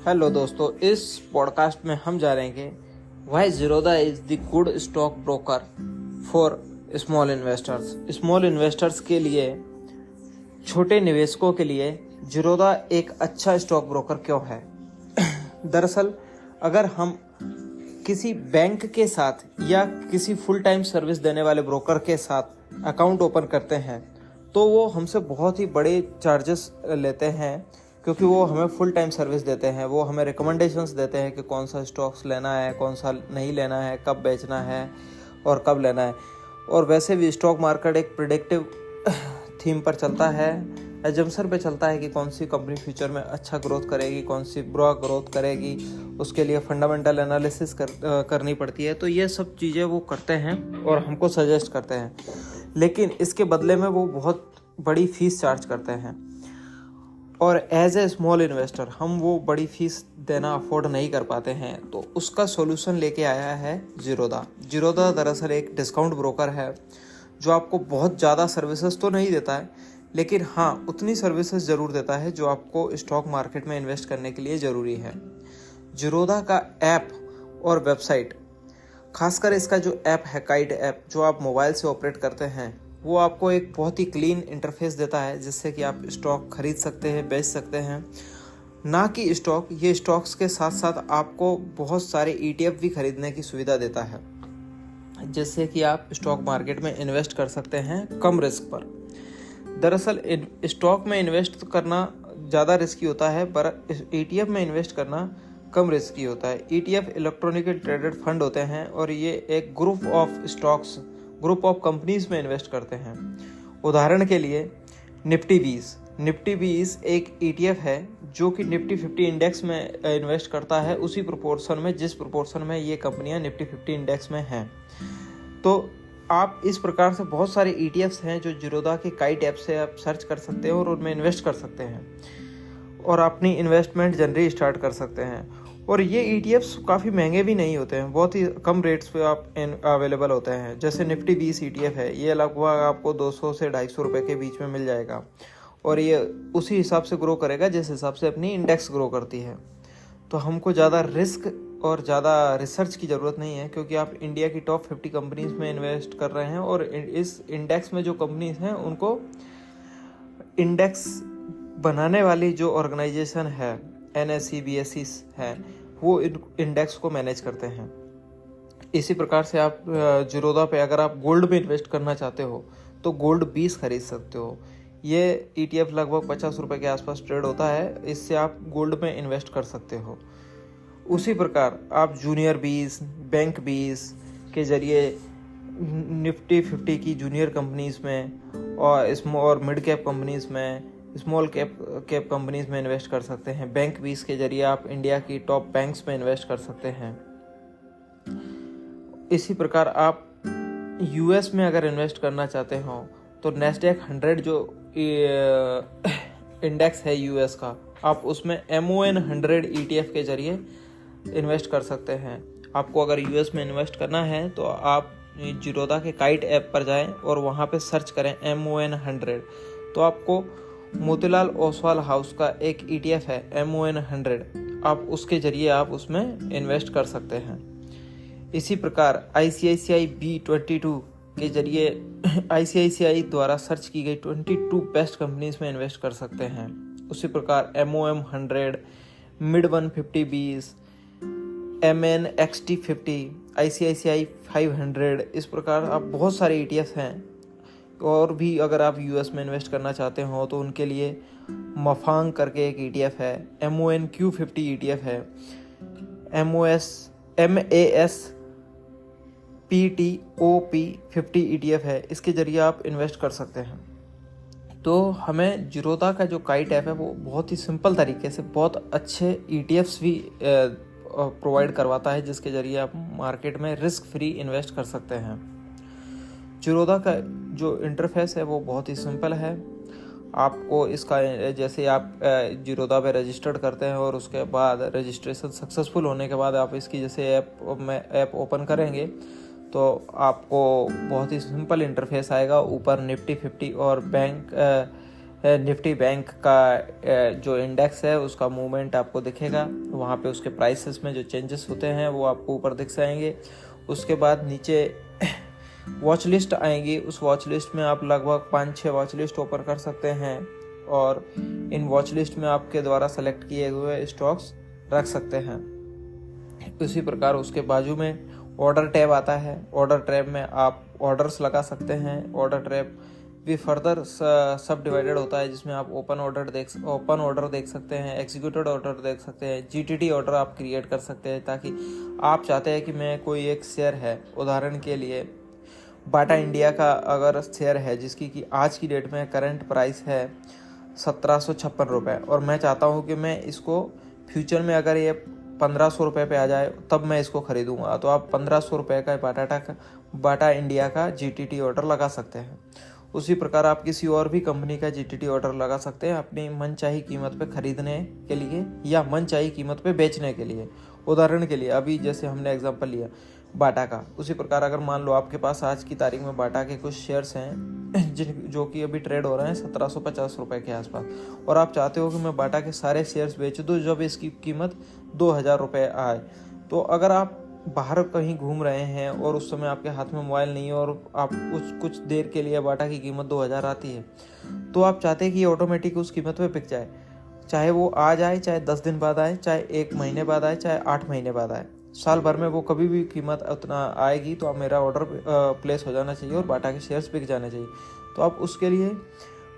Hello दोस्तों, इस podcast में हम जानेंगे why Zerodha is the good stock broker for small investors. Small investors के लिए, छोटे निवेशकों के लिए ज़ीरोधा एक अच्छा स्टॉक ब्रोकर क्यों है। दरअसल अगर हम किसी बैंक के साथ या किसी फुल टाइम सर्विस देने वाले ब्रोकर के साथ अकाउंट ओपन करते हैं तो वो हमसे बहुत ही बड़े चार्जेस लेते हैं, क्योंकि वो हमें फुल टाइम सर्विस देते हैं। वो हमें रिकमेंडेशंस देते हैं कि कौन सा स्टॉक्स लेना है, कौन सा नहीं लेना है, कब बेचना है और कब लेना है। और वैसे भी स्टॉक मार्केट एक प्रेडिक्टिव थीम पर चलता है, एजम्पशन पे चलता है कि कौन सी कंपनी फ्यूचर में अच्छा ग्रोथ करेगी, कौन सी बुरा ग्रोथ करेगी। उसके लिए फंडामेंटल एनालिसिस करनी पड़ती है। तो ये सब चीज़ें वो करते हैं और हमको सजेस्ट करते हैं, लेकिन इसके बदले में वो बहुत बड़ी फीस चार्ज करते हैं। और एज ए स्मॉल इन्वेस्टर हम वो बड़ी फीस देना अफोर्ड नहीं कर पाते हैं, तो उसका सॉल्यूशन लेके आया है ज़ीरोधा। ज़ीरोधा दरअसल एक डिस्काउंट ब्रोकर है जो आपको बहुत ज़्यादा सर्विसेज तो नहीं देता है, लेकिन हाँ उतनी सर्विसेज ज़रूर देता है जो आपको स्टॉक मार्केट में इन्वेस्ट करने के लिए ज़रूरी है। ज़ीरोधा का ऐप और वेबसाइट, खासकर इसका जो ऐप है काइट ऐप, जो आप मोबाइल से ऑपरेट करते हैं, वो आपको एक बहुत ही क्लीन इंटरफेस देता है जिससे कि आप स्टॉक खरीद सकते हैं, बेच सकते हैं। ना कि स्टॉक, ये स्टॉक्स के साथ साथ आपको बहुत सारे ETF भी खरीदने की सुविधा देता है, जिससे कि आप स्टॉक मार्केट में इन्वेस्ट कर सकते हैं कम रिस्क पर। दरअसल स्टॉक में इन्वेस्ट करना ज़्यादा रिस्की होता है, पर ETF में इन्वेस्ट करना कम रिस्की होता है। ETF इलेक्ट्रॉनिकली ट्रेडेड फंड होते हैं और ये एक group of stocks, group of companies में इन्वेस्ट करते हैं। उदाहरण के लिए निफ्टी 20 एक ETF है जो कि निफ्टी 50 इंडेक्स में इन्वेस्ट करता है, उसी प्रोपोर्शन में जिस प्रोपोर्शन में ये कंपनियां निफ्टी 50 इंडेक्स में हैं। तो आप इस प्रकार से बहुत सारे ETFs हैं जो ज़ीरोधा के काइट ऐप से आप सर्च कर सकते हैं और उनमें इन्वेस्ट कर सकते हैं और अपनी इन्वेस्टमेंट जर्नी स्टार्ट कर सकते हैं। और ये ETFs काफ़ी महंगे भी नहीं होते हैं, बहुत ही कम रेट्स पे आप अवेलेबल होते हैं। जैसे निफ्टी 20 ETF है, ये लगभग आपको 200 से 250 रुपये के बीच में मिल जाएगा और ये उसी हिसाब से ग्रो करेगा जिस हिसाब से अपनी इंडेक्स ग्रो करती है। तो हमको ज़्यादा रिस्क और ज़्यादा रिसर्च की ज़रूरत नहीं है, क्योंकि आप इंडिया की टॉप 50 कंपनीज में इन्वेस्ट कर रहे हैं और इस इंडेक्स में जो कंपनीज हैं उनको इंडेक्स बनाने वाली जो ऑर्गेनाइजेशन है, NSE BSE है, वो इंडेक्स को मैनेज करते हैं। इसी प्रकार से आप ज़ीरोधा पे अगर आप गोल्ड में इन्वेस्ट करना चाहते हो तो गोल्ड 20 खरीद सकते हो। ये ETF लगभग 50 रुपये के आसपास ट्रेड होता है, इससे आप गोल्ड में इन्वेस्ट कर सकते हो। उसी प्रकार आप जूनियर 20, बैंक 20 के जरिए निफ्टी 50 की जूनियर कंपनीज में और स्मॉल मिड कैप कंपनीज में, स्मॉल कैप कंपनीज में इन्वेस्ट कर सकते हैं। बैंक 20 के जरिए आप इंडिया की टॉप बैंक्स में इन्वेस्ट कर सकते हैं। इसी प्रकार आप US में अगर इन्वेस्ट करना चाहते हो तो नैस्डैक 100 जो इंडेक्स है US का, आप उसमें MON 100 ETF के जरिए इन्वेस्ट कर सकते हैं। आपको अगर US में इन्वेस्ट करना है तो आप ज़ीरोधा के काइट ऐप पर जाएं और वहाँ पे सर्च करें MON 100, तो आपको मोतीलाल ओसवाल हाउस का एक ETF है MON 100, आप उसके जरिए आप उसमें इन्वेस्ट कर सकते हैं। इसी प्रकार ICICI B22 के जरिए ICICI द्वारा सर्च की गई 22 बेस्ट कंपनीज में इन्वेस्ट कर सकते हैं। उसी प्रकार MOM 100, मिड 150 20, MNXT 50, ICICI 500, इस प्रकार आप बहुत सारे ETFs हैं। और भी अगर आप US में इन्वेस्ट करना चाहते हो तो उनके लिए मफांग करके एक ETF है, MONQ50 ETF है, MASPTOP50 ETF है, इसके जरिए आप इन्वेस्ट कर सकते हैं। तो हमें ज़ीरोधा का जो काइट ऐप है वो बहुत ही सिंपल तरीके से बहुत अच्छे ETFs भी प्रोवाइड करवाता है, जिसके जरिए आप मार्केट में रिस्क फ्री इन्वेस्ट कर सकते हैं। ज़ीरोधा का जो इंटरफेस है वो बहुत ही सिंपल है। आपको इसका, जैसे आप ज़ीरोधा पे रजिस्टर्ड करते हैं और उसके बाद रजिस्ट्रेशन सक्सेसफुल होने के बाद आप इसकी जैसे ऐप ओपन करेंगे तो आपको बहुत ही सिंपल इंटरफेस आएगा। ऊपर निफ्टी 50 और बैंक निफ्टी बैंक का जो इंडेक्स है उसका मूवमेंट आपको दिखेगा। वहाँ पे उसके प्राइसेस में जो चेंजेस होते हैं वो आपको ऊपर दिख जाएंगे। उसके बाद नीचे वॉच लिस्ट आएंगी। उस वॉच लिस्ट में आप लगभग 5-6 वॉच लिस्ट ओपन कर सकते हैं और इन वॉच लिस्ट में आपके द्वारा सेलेक्ट किए हुए स्टॉक्स रख सकते हैं। उसी प्रकार उसके बाजू में ऑर्डर टैब आता है। ऑर्डर टैब में आप ऑर्डर्स लगा सकते हैं। ऑर्डर टैब भी फर्दर सब डिवाइडेड होता है, जिसमें आप ओपन ऑर्डर देख सकते हैं, एग्जीक्यूटेड ऑर्डर देख सकते हैं, जीटीटी ऑर्डर आप क्रिएट कर सकते हैं। ताकि आप चाहते हैं कि मैं कोई एक शेयर है, उदाहरण के लिए बाटा इंडिया का अगर शेयर है जिसकी कि आज की डेट में करंट प्राइस है 1756 रुपये, और मैं चाहता हूँ कि मैं इसको फ्यूचर में अगर ये 1500 रुपये पे आ जाए तब मैं इसको खरीदूंगा, तो आप 1500 रुपये का बाटा इंडिया का जीटीटी ऑर्डर लगा सकते हैं। उसी प्रकार आप किसी और भी कंपनी का जीटीटी ऑर्डर लगा सकते हैं अपनी मनचाही कीमत पे खरीदने के लिए या मनचाही कीमत पे बेचने के लिए। उदाहरण के लिए अभी जैसे हमने एग्जांपल लिया बाटा का, उसी प्रकार अगर मान लो आपके पास आज की तारीख में बाटा के कुछ शेयर्स हैं जो कि अभी ट्रेड हो रहे हैं 1750 रुपये के आसपास, और आप चाहते हो कि मैं बाटा के सारे शेयर्स बेच दूँ जब इसकी कीमत 2000 रुपये आए, तो अगर आप बाहर कहीं घूम रहे हैं और उस समय आपके हाथ में मोबाइल नहीं है और आप कुछ देर के लिए बाटा की कीमत 2000 आती है, तो आप चाहते हैं कि ये ऑटोमेटिक उस कीमत पे बिक जाए, चाहे वो आज आए, चाहे 10 दिन बाद आए, चाहे 1 महीने बाद आए, चाहे 8 महीने बाद आए, साल भर में वो कभी भी कीमत उतना आएगी तो आप मेरा ऑर्डर प्लेस हो जाना चाहिए और बाटा के शेयर्स बिक जाने चाहिए। तो आप उसके लिए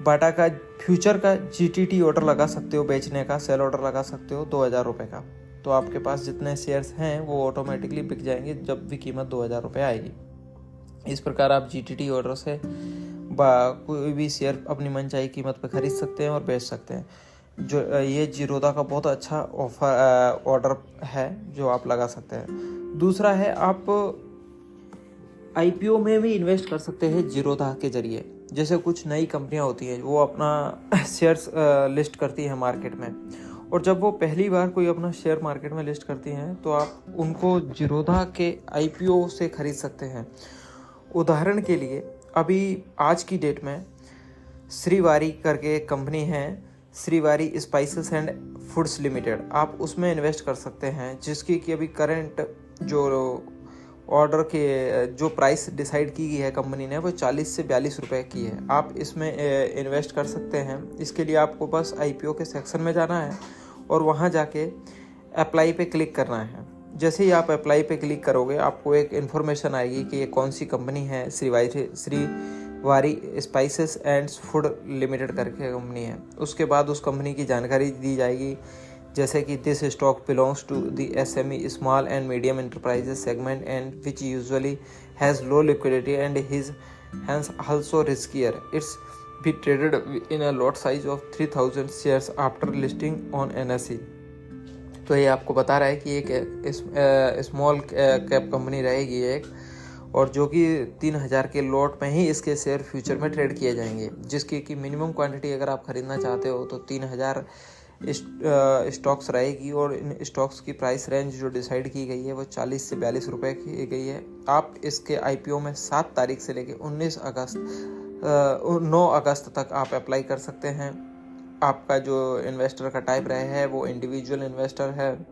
बाटा का फ्यूचर का जीटीटी ऑर्डर लगा सकते हो, बेचने का सेल ऑर्डर लगा सकते हो 2000 रुपये का। तो आपके पास जितने शेयर्स हैं वो ऑटोमेटिकली बिक जाएंगे जब भी कीमत 2000 रुपये आएगी। इस प्रकार आप जीटीटी ऑर्डर से कोई भी शेयर अपनी मनचाही कीमत पर खरीद सकते हैं और बेच सकते हैं। जो ये जीरोधा का बहुत अच्छा ऑर्डर है जो आप लगा सकते हैं। दूसरा है आप आईपीओ में भी इन्वेस्ट कर सकते हैं जीरोधा के जरिए। जैसे कुछ नई कंपनियां होती हैं वो अपना शेयर्स लिस्ट करती हैं मार्केट में, और जब वो पहली बार कोई अपना शेयर मार्केट में लिस्ट करती हैं तो आप उनको जीरोधा के आईपीओ से खरीद सकते हैं। उदाहरण के लिए अभी आज की डेट में श्रीवारी करके एक कंपनी है, Srivari spices and foods limited, आप उसमें इन्वेस्ट कर सकते हैं, जिसकी कि अभी करंट जो ऑर्डर के जो प्राइस डिसाइड की गई है कंपनी ने वो 40 से 42 रुपए की है। आप इसमें इन्वेस्ट कर सकते हैं। इसके लिए आपको बस आईपीओ के सेक्शन में जाना है और वहां जाके अप्लाई पे क्लिक करना है। जैसे ही आप अप्लाई पे क्लिक करोगे आपको एक इन्फॉर्मेशन आएगी कि ये कौन सी कंपनी है। Srivari spices and food limited करके कंपनी है। उसके बाद उस कंपनी की जानकारी दी जाएगी, जैसे कि this stock belongs to the SME small and medium enterprises segment and which usually has low liquidity and is hence also riskier. It's be traded in a lot size of 3000 shares after listing on NSE. तो ये आपको बता रहा है कि एक small cap company रहेगी एक, और जो कि 3000 के लॉट में ही इसके शेयर फ्यूचर में ट्रेड किए जाएंगे, जिसकी कि मिनिमम क्वांटिटी अगर आप खरीदना चाहते हो तो 3000 स्टॉक्स रहेगी। और इन स्टॉक्स की प्राइस रेंज जो डिसाइड की गई है वो 40 से 42 रुपए की गई है। आप इसके आईपीओ में 7 तारीख से लेकर 9 अगस्त तक आप अप्लाई कर सकते हैं। आपका जो इन्वेस्टर का टाइप रहे है वो इंडिविजुअल इन्वेस्टर है।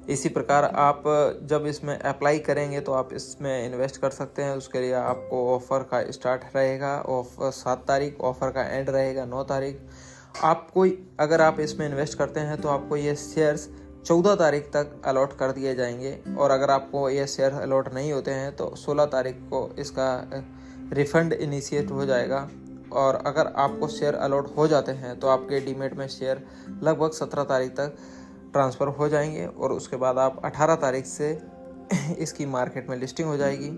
इसी प्रकार आप जब इसमें अप्लाई करेंगे तो आप इसमें इन्वेस्ट कर सकते हैं। उसके लिए आपको ऑफ़र का स्टार्ट रहेगा 7 तारीख, ऑफ़र का एंड रहेगा 9 तारीख। आपको अगर आप इसमें इन्वेस्ट करते हैं तो आपको ये शेयर्स 14 तारीख तक अलॉट कर दिए जाएंगे, और अगर आपको ये शेयर अलॉट नहीं होते हैं तो 16 तारीख को इसका रिफंड इनिशिएट हो जाएगा। और अगर आपको शेयर अलॉट हो जाते हैं तो आपके डीमेट में शेयर लगभग 17 तारीख तक ट्रांसफ़र हो जाएंगे, और उसके बाद आप 18 तारीख से इसकी मार्केट में लिस्टिंग हो जाएगी।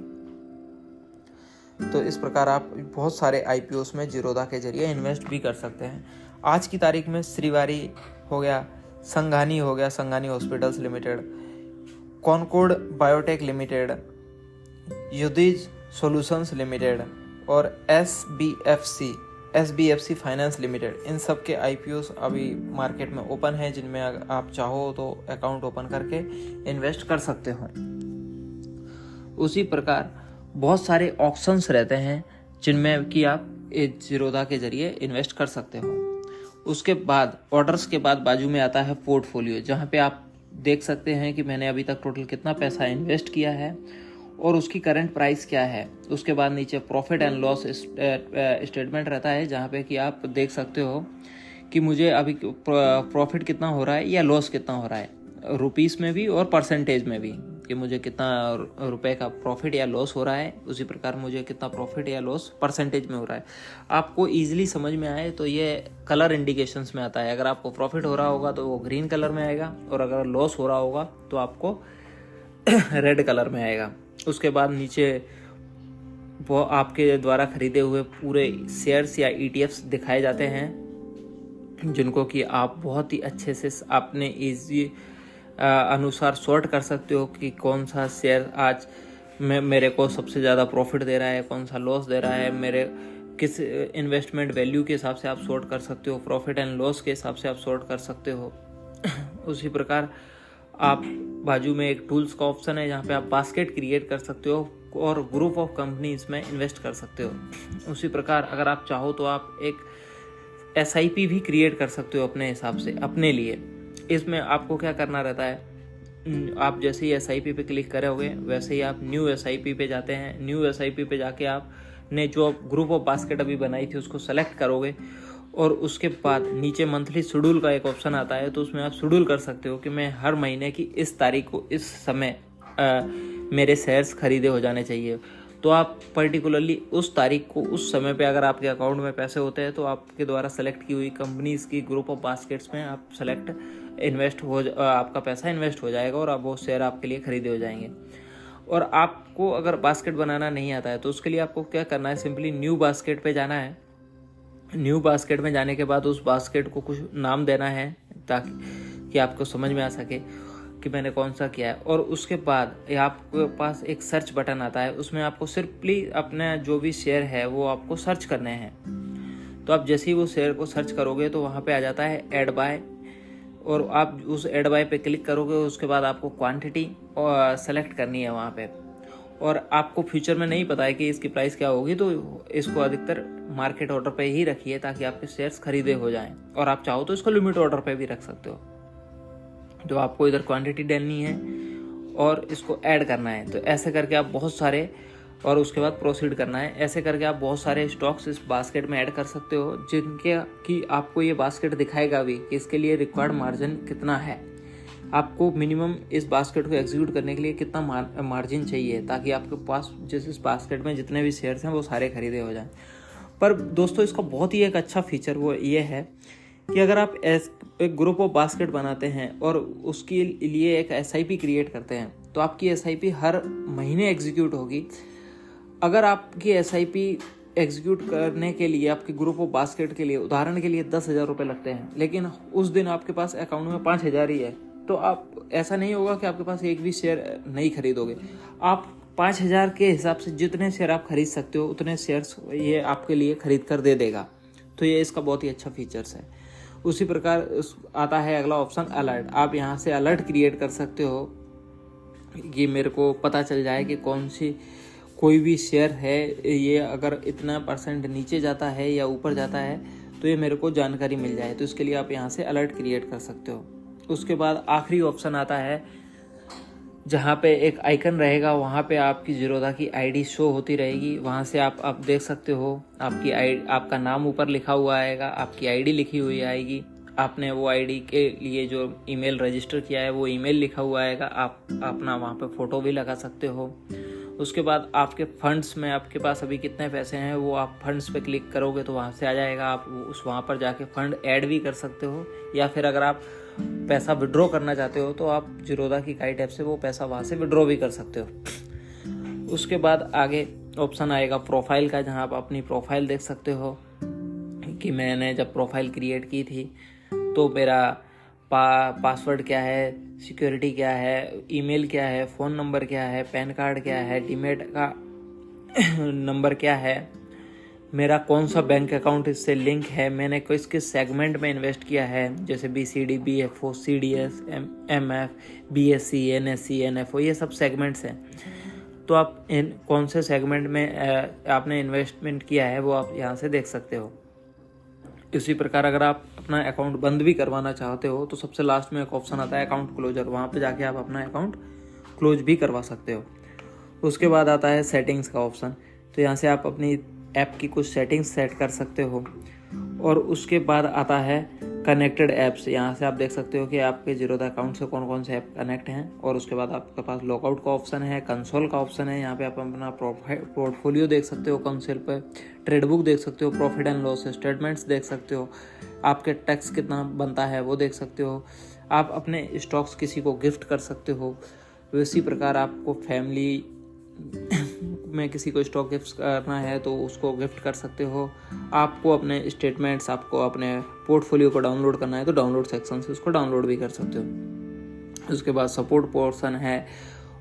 तो इस प्रकार आप बहुत सारे आईपीओस में जीरोधा के जरिए इन्वेस्ट भी कर सकते हैं। आज की तारीख में श्रीवारी हो गया, संघानी हो गया, Sanghani hospitals limited, concord biotech limited, Yudiz solutions limited और एसबीएफसी फाइनेंस लिमिटेड, इन सब के आईपीओस अभी मार्केट में ओपन है, जिनमें आप चाहो तो अकाउंट ओपन करके इन्वेस्ट कर सकते हो। उसी प्रकार बहुत सारे ऑप्शंस रहते हैं जिनमें कि आप इस जीरोधा के जरिए इन्वेस्ट कर सकते हो। उसके बाद ऑर्डर्स के बाद बाजू में आता है पोर्टफोलियो, जहाँ पे आप देख सकते हैं कि मैंने अभी तक टोटल कितना पैसा इन्वेस्ट किया है और उसकी करंट प्राइस क्या है। उसके बाद नीचे प्रॉफिट एंड लॉस स्टेटमेंट रहता है, जहाँ पे कि आप देख सकते हो कि मुझे अभी प्रॉफिट कितना हो रहा है या लॉस कितना हो रहा है, रुपीस में भी और परसेंटेज में भी, कि मुझे कितना रुपए का प्रॉफिट या लॉस हो रहा है, उसी प्रकार मुझे कितना प्रॉफिट या लॉस परसेंटेज में हो रहा है। आपको ईजिली समझ में आए तो ये कलर इंडिकेशंस में आता है। अगर आपको प्रॉफिट हो रहा होगा तो वो ग्रीन कलर में आएगा, और अगर लॉस हो रहा होगा तो आपको रेड कलर में आएगा। उसके बाद नीचे वो आपके द्वारा खरीदे हुए पूरे शेयर्स या ETFs दिखाए जाते हैं, जिनको कि आप बहुत ही अच्छे से अपने ईजी अनुसार सॉर्ट कर सकते हो कि कौन सा शेयर आज मेरे को सबसे ज़्यादा प्रॉफिट दे रहा है, कौन सा लॉस दे रहा है, मेरे किस इन्वेस्टमेंट वैल्यू के हिसाब से आप सॉर्ट कर सकते हो, प्रॉफिट एंड लॉस के हिसाब से आप सॉर्ट कर सकते हो। उसी प्रकार आप बाजू में एक टूल्स का ऑप्शन है, जहाँ पे आप बास्केट क्रिएट कर सकते हो और ग्रुप ऑफ कंपनीज में इन्वेस्ट कर सकते हो। उसी प्रकार अगर आप चाहो तो आप एक SIP भी क्रिएट कर सकते हो अपने हिसाब से, अपने लिए। इसमें आपको क्या करना रहता है, आप जैसे ही SIP पे क्लिक करोगे वैसे ही आप न्यू SIP पे जाते हैं। न्यू SIP पे जाके आपने जो ग्रुप ऑफ बास्केट अभी बनाई थी उसको सेलेक्ट करोगे, और उसके बाद नीचे मंथली शेड्यूल का एक ऑप्शन आता है, तो उसमें आप शेड्यूल कर सकते हो कि मैं हर महीने की इस तारीख को इस समय मेरे शेयर्स खरीदे हो जाने चाहिए। तो आप पर्टिकुलरली उस तारीख को उस समय पे अगर आपके अकाउंट में पैसे होते हैं तो आपके द्वारा सेलेक्ट की हुई कंपनीज की ग्रुप ऑफ बास्केट्स में आप सेलेक्ट आपका पैसा इन्वेस्ट हो जाएगा और अब वो शेयर आपके लिए खरीदे हो जाएंगे। और आपको अगर बास्केट बनाना नहीं आता है तो उसके लिए आपको क्या करना है, सिंपली न्यू बास्केट पे जाना है। न्यू बास्केट में जाने के बाद उस बास्केट को कुछ नाम देना है ताकि कि आपको समझ में आ सके कि मैंने कौन सा किया है। और उसके बाद आपके पास एक सर्च बटन आता है, उसमें आपको सिर्फली अपना जो भी शेयर है वो आपको सर्च करने हैं। तो आप जैसे ही वो शेयर को सर्च करोगे तो वहाँ पे आ जाता है ऐड बाय, और आप उस ऐड बाय पे क्लिक करोगे। उसके बाद आपको क्वांटिटी सेलेक्ट करनी है वहाँ पे, और आपको फ्यूचर में नहीं पता है कि इसकी प्राइस क्या होगी, तो इसको अधिकतर मार्केट ऑर्डर पे ही रखिए ताकि आपके शेयर्स खरीदे हो जाएं। और आप चाहो तो इसको लिमिट ऑर्डर पे भी रख सकते हो। तो आपको इधर क्वांटिटी डालनी है और इसको ऐड करना है। तो ऐसे करके आप बहुत सारे, और उसके बाद प्रोसीड करना है, ऐसे करके आप बहुत सारे स्टॉक्स इस बास्केट में ऐड कर सकते हो, जिनके कि आपको ये बास्केट दिखाएगा भी कि इसके लिए रिक्वायर्ड मार्जिन कितना है। आपको मिनिमम इस बास्केट को एग्जीक्यूट करने के लिए कितना मार्जिन चाहिए, ताकि आपके पास जिस इस बास्केट में जितने भी शेयर्स हैं वो सारे खरीदे हो जाएं। पर दोस्तों इसका बहुत ही एक अच्छा फीचर वो ये है कि अगर आप एक ग्रुप ऑफ बास्केट बनाते हैं और उसके लिए एक SIP क्रिएट करते हैं तो आपकी SIP हर महीने एग्जीक्यूट होगी। अगर आपकी SIP एग्जीक्यूट करने के लिए आपके ग्रुप ऑफ बास्केट के लिए उदाहरण के लिए 10,000 रुपये लगते हैं, लेकिन उस दिन आपके पास अकाउंट में 5,000 ही है, तो आप ऐसा नहीं होगा कि आपके पास एक भी शेयर नहीं खरीदोगे। आप 5,000 के हिसाब से जितने शेयर आप खरीद सकते हो उतने शेयर्स ये आपके लिए खरीद कर दे देगा। तो ये इसका बहुत ही अच्छा फीचर्स है। उसी प्रकार आता है अगला ऑप्शन अलर्ट। आप यहाँ से अलर्ट क्रिएट कर सकते हो कि मेरे को पता चल जाए कि कौन सी कोई भी शेयर है, ये अगर इतना % नीचे जाता है या ऊपर जाता है तो ये मेरे को जानकारी मिल जाए। तो इसके लिए आप यहाँ से अलर्ट क्रिएट कर सकते हो। उसके बाद आखिरी ऑप्शन आता है जहाँ पे एक आइकन रहेगा, वहाँ पे आपकी जीरोधा की ID शो होती रहेगी। वहाँ से आप देख सकते हो आपका नाम ऊपर लिखा हुआ आएगा, आपकी ID लिखी हुई आएगी, आपने वो ID के लिए जो ईमेल रजिस्टर किया है वो ईमेल लिखा हुआ आएगा। आप अपना वहाँ पे फ़ोटो भी लगा सकते हो। उसके बाद आपके फंड्स में आपके पास अभी कितने पैसे हैं वो आप फंड्स पे क्लिक करोगे तो वहाँ से आ जाएगा। आप वहाँ पर जाके फंड ऐड भी कर सकते हो, या फिर अगर आप पैसा विड्रॉ करना चाहते हो तो आप जीरोधा की काइट ऐप से वो पैसा वहाँ से विड्रॉ भी कर सकते हो। उसके बाद आगे ऑप्शन आएगा प्रोफाइल का, जहाँ आप अपनी प्रोफाइल देख सकते हो कि मैंने जब प्रोफाइल क्रिएट की थी तो मेरा पासवर्ड क्या है, सिक्योरिटी क्या है, ईमेल क्या है, फ़ोन नंबर क्या है, पैन कार्ड क्या है, डीमेट का नंबर क्या है, मेरा कौन सा बैंक अकाउंट इससे लिंक है, मैंने किस किस सेगमेंट में इन्वेस्ट किया है, जैसे BCD, BFO, CDS, MF, BSC, NSC, NFO, ये सब सेगमेंट्स हैं। तो आप इन कौन से सेगमेंट में आपने इन्वेस्टमेंट किया है वो आप यहाँ से देख सकते हो। इसी प्रकार अगर आप अपना अकाउंट बंद भी करवाना चाहते हो तो सबसे लास्ट में एक ऑप्शन आता है अकाउंट क्लोजर, वहाँ पे जाके आप अपना अकाउंट क्लोज भी करवा सकते हो। उसके बाद आता है सेटिंग्स का ऑप्शन, तो यहाँ से आप अपनी ऐप की कुछ सेटिंग्स सेट कर सकते हो। और उसके बाद आता है कनेक्टेड ऐप्स, यहाँ से आप देख सकते हो कि आपके जीरोधा अकाउंट से कौन कौन से ऐप कनेक्ट हैं। और उसके बाद आपके पास लॉकआउट का ऑप्शन है, कंसोल का ऑप्शन है, यहाँ पे आप अपना पोर्टफोलियो देख सकते हो, कंसोल पे ट्रेड बुक देख सकते हो, प्रॉफिट एंड लॉस स्टेटमेंट्स देख सकते हो, आपके टैक्स कितना बनता है वो देख सकते हो, आप अपने स्टॉक्स किसी को गिफ्ट कर सकते हो। इसी प्रकार आपको फैमिली में किसी को स्टॉक गिफ्ट करना है तो उसको गिफ्ट कर सकते हो। आपको अपने स्टेटमेंट्स, आपको अपने पोर्टफोलियो को डाउनलोड करना है तो डाउनलोड सेक्शन से उसको डाउनलोड भी कर सकते हो। उसके बाद सपोर्ट पोर्शन है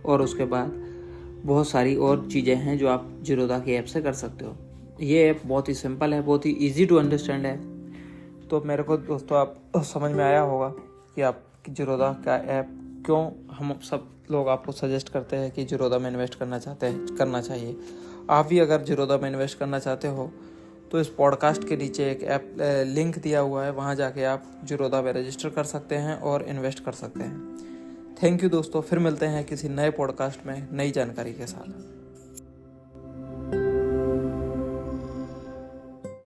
और उसके बाद बहुत सारी और चीज़ें हैं जो आप जीरोधा की ऐप से कर सकते हो। ये ऐप बहुत ही सिंपल है, बहुत ही ईजी टू अंडरस्टैंड है। तो मेरे को दोस्तों आप समझ में आया होगा कि आप जीरोधा का ऐप क्यों हम सब लोग आपको सजेस्ट करते हैं कि जीरोधा में इन्वेस्ट करना चाहिए। आप भी अगर जीरोधा में इन्वेस्ट करना चाहते हो तो इस पॉडकास्ट के नीचे एक ऐप लिंक दिया हुआ है, वहाँ जाके आप जीरोधा में रजिस्टर कर सकते हैं और इन्वेस्ट कर सकते हैं। थैंक यू दोस्तों, फिर मिलते हैं किसी नए पॉडकास्ट में नई जानकारी के साथ।